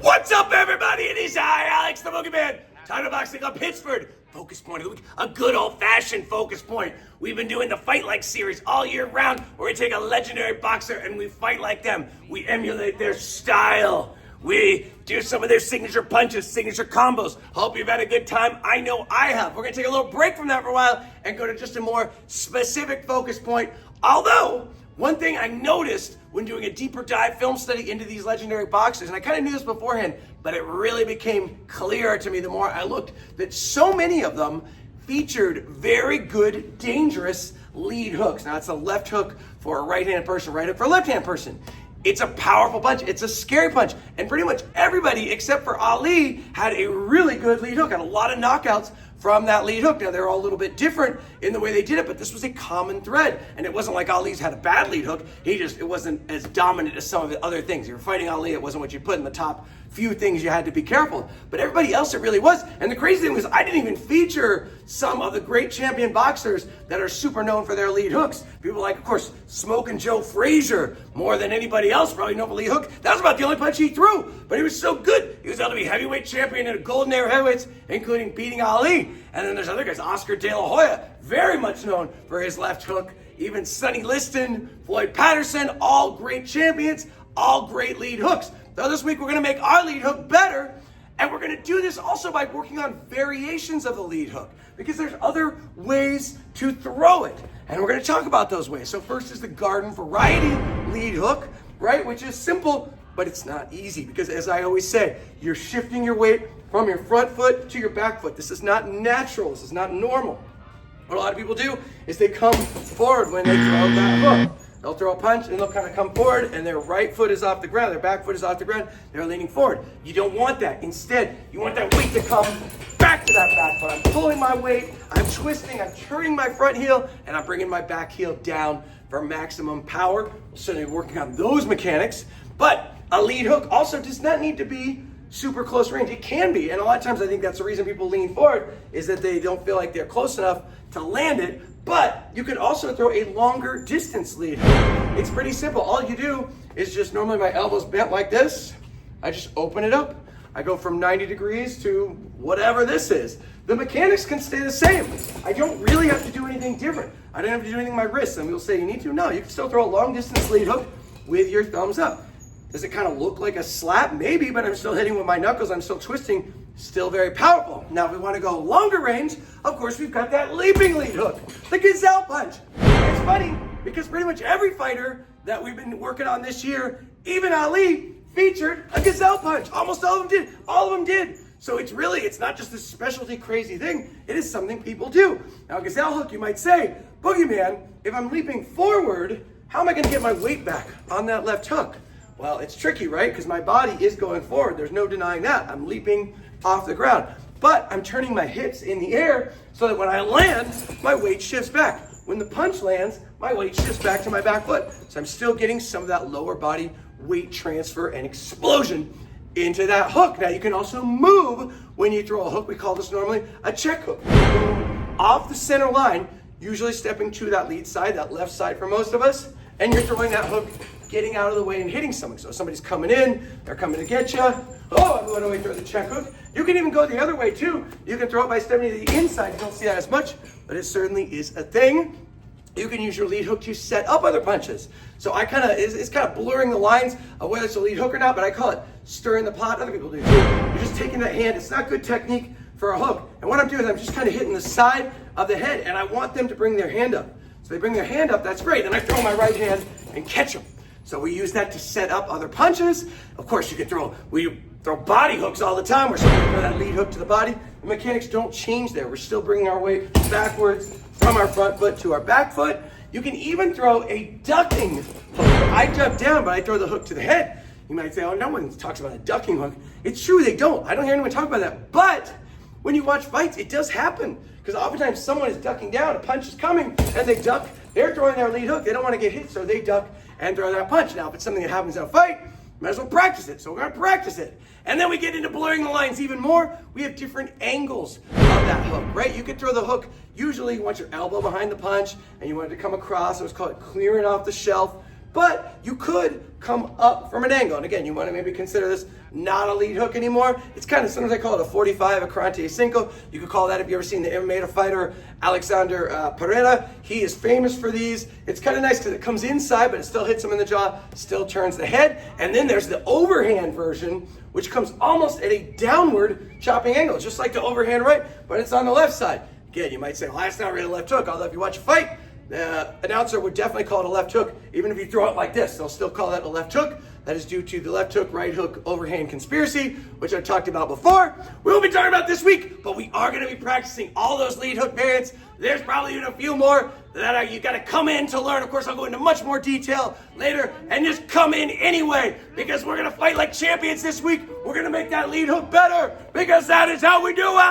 What's up, everybody? It is I, Alex the Boogeyman. Title Boxing on Pittsburgh. Focus point of the week. A good old-fashioned focus point. We've been doing the Fight Like series all year round, where we take a legendary boxer and we fight like them. We emulate their style. We do some of their signature punches, signature combos. Hope you've had a good time. I know I have. We're going to take a little break from that for a while and go to just a more specific focus point. Although, one thing I noticed when doing a deeper dive film study into these legendary boxers, and I kind of knew this beforehand, but it really became clear to me the more I looked, that so many of them featured very good, dangerous lead hooks. Now, it's a left hook for a right-handed person, right hook for a left-handed person. It's a powerful punch. It's a scary punch. And pretty much everybody, except for Ali, had a really good lead hook, had a lot of knockouts from that lead hook. Now, they're all a little bit different in the way they did it, but this was a common thread. And it wasn't like Ali's had a bad lead hook. It wasn't as dominant as some of the other things. You were fighting Ali, it wasn't what you put in the top few things you had to be careful. But everybody else, it really was. And the crazy thing was, I didn't even feature some of the great champion boxers that are super known for their lead hooks. People like, of course, Smokin' Joe Frazier, more than anybody else probably known for lead hook. That was about the only punch he threw, but he was so good. He was able to be heavyweight champion in a golden era heavyweights, including beating Ali. And then there's other guys, Oscar De La Hoya, very much known for his left hook. Even Sonny Liston, Floyd Patterson, all great champions, all great lead hooks. Now this week we're going to make our lead hook better, and we're going to do this also by working on variations of the lead hook, because there's other ways to throw it, and we're going to talk about those ways. So first is the garden variety lead hook, right, which is simple, but it's not easy, because as I always say, you're shifting your weight from your front foot to your back foot. This is not natural. This is not normal. What a lot of people do is they come forward when they throw that hook. They'll throw a punch and they'll kind of come forward and their right foot is off the ground, their back foot is off the ground, they're leaning forward. You don't want that. Instead, you want that weight to come back to that back foot. I'm pulling my weight, I'm twisting, I'm turning my front heel, and I'm bringing my back heel down for maximum power. We'll certainly be working on those mechanics, but a lead hook also does not need to be super close range. It can be, and a lot of times I think that's the reason people lean forward, is that they don't feel like they're close enough to land it. But you could also throw a longer distance lead hook. It's pretty simple. All you do is just, normally my elbow's bent like this. I just open it up. I go from 90 degrees to whatever this is. The mechanics can stay the same. I don't really have to do anything different. I don't have to do anything with my wrists. And we'll say you need to. No, you can still throw a long distance lead hook with your thumbs up. Does it kind of look like a slap? Maybe, but I'm still hitting with my knuckles. I'm still twisting. Still very powerful. Now, if we want to go longer range, of course, we've got that leaping lead hook, the gazelle punch. It's funny because pretty much every fighter that we've been working on this year, even Ali, featured a gazelle punch. Almost all of them did. All of them did. So it's not just this specialty crazy thing. It is something people do. Now, a gazelle hook, you might say, Boogeyman, if I'm leaping forward, how am I going to get my weight back on that left hook? Well, it's tricky, right? Because my body is going forward. There's no denying that. I'm leaping off the ground. But I'm turning my hips in the air so that when I land, my weight shifts back. When the punch lands, my weight shifts back to my back foot. So I'm still getting some of that lower body weight transfer and explosion into that hook. Now, you can also move when you throw a hook. We call this normally a check hook. Off the center line, usually stepping to that lead side, that left side for most of us, and you're throwing that hook, getting out of the way and hitting someone. So somebody's coming in, they're coming to get you. Oh, I'm going away through the check hook. You can even go the other way too. You can throw it by stepping to the inside. You don't see that as much, but it certainly is a thing. You can use your lead hook to set up other punches. So it's kind of blurring the lines of whether it's a lead hook or not, but I call it stirring the pot. Other people do too. You're just taking that hand. It's not good technique for a hook. And what I'm doing is I'm just kind of hitting the side of the head, and I want them to bring their hand up. So they bring their hand up, that's great. Then I throw my right hand and catch them. So we use that to set up other punches. Of course, we throw body hooks all the time. We're still going to throw that lead hook to the body. The mechanics don't change there. We're still bringing our weight backwards from our front foot to our back foot. You can even throw a ducking hook. I duck down, but I throw the hook to the head. You might say, oh, no one talks about a ducking hook. It's true, they don't. I don't hear anyone talk about that. But when you watch fights, it does happen. Because oftentimes someone is ducking down, a punch is coming, and they duck. They're throwing their lead hook. They don't want to get hit, so they duck and throw that punch. Now, if it's something that happens in a fight, might as well practice it. So we're going to practice it. And then we get into blurring the lines even more. We have different angles of that hook, right? You could throw the hook. Usually you want your elbow behind the punch, and you want it to come across. So it's called clearing off the shelf but you could come up from an angle. And again, you want to maybe consider this not a lead hook anymore. It's kind of, sometimes I call it a 45, a Karate Cinco. You could call that, if you ever seen the MMA fighter, Alexander Pereira. He is famous for these. It's kind of nice because it comes inside, but it still hits him in the jaw, still turns the head. And then there's the overhand version, which comes almost at a downward chopping angle, just like the overhand right, but it's on the left side. Again, you might say, well, that's not really a left hook, although if you watch a fight, the announcer would definitely call it a left hook. Even if you throw it like this, they'll still call that a left hook. That is due to the left hook, right hook, overhand conspiracy, which I've talked about before. We won't be talking about this week, but we are going to be practicing all those lead hook variants. There's probably even a few more that you got to come in to learn. Of course, I'll go into much more detail later, and just come in anyway, because we're going to fight like champions this week. We're going to make that lead hook better, because that is how we do it!